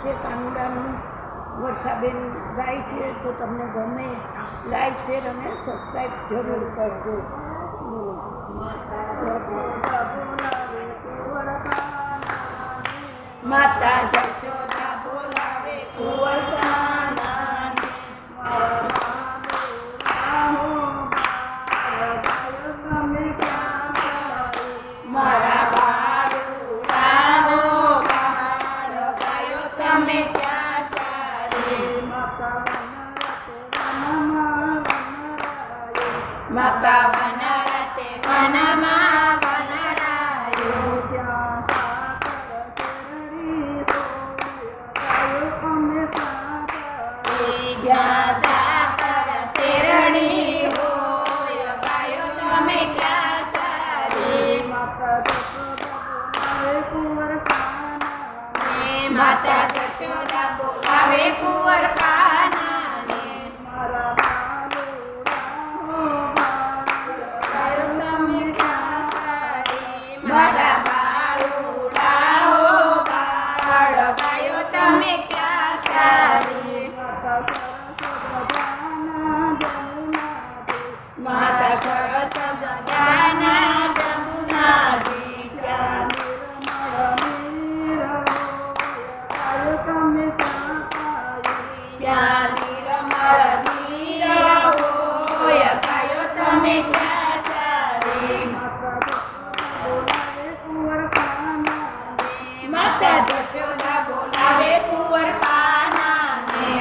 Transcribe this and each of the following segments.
છે કાનુડાનું. વર્ષાબેન ગાય છે. તો તમને ગમે લાઈક શેર અને સબસ્ક્રાઈબ જરૂર કરજો. માતા જશોદા બોલાવે કુંવર કાનાને. મારા બાળુડાનો બાળ ગાયો તમે ક્યાં ચારે. માતા વનરતે વનમાં વનરાયો. જ્યાં સાકર શેરડી હોય ગાયો તમે ક્યાં ચારે. માતા જશોદા બોલાવે કુંવર કાનાને. મારા બાળુડા હો બાળ ગાયો તમે ક્યાં સારી. માતા સરસ બધાના જમુનાજી. ત્યાં નિર્મળ નીર હોય ગાયો તમે ક્યાં ચારે. માતા જશોદા બોલાવે કુંવર કાનાને.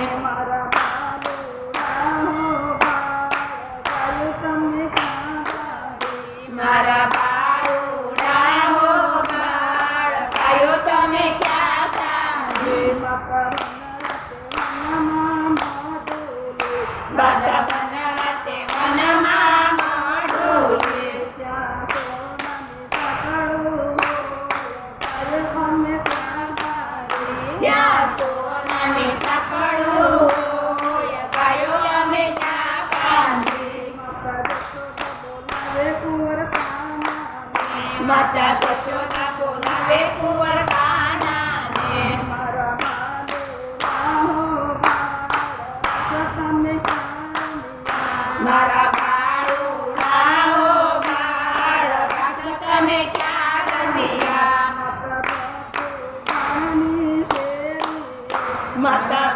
મારા બાળુડા હો બાળ ગાયો તમે ક્યાં સારે. માતા વનરતે વનમાં મઢુલે. ત્યાં સોનાની સાંકળું હોય ગાયો તમે ક્યાં બાંધે. માતા જશોદા બોલાવે કુંવર કાનાને. મારા બાળુડા હો બાળ રાસ તમે ક્યાં રસિયા. માતા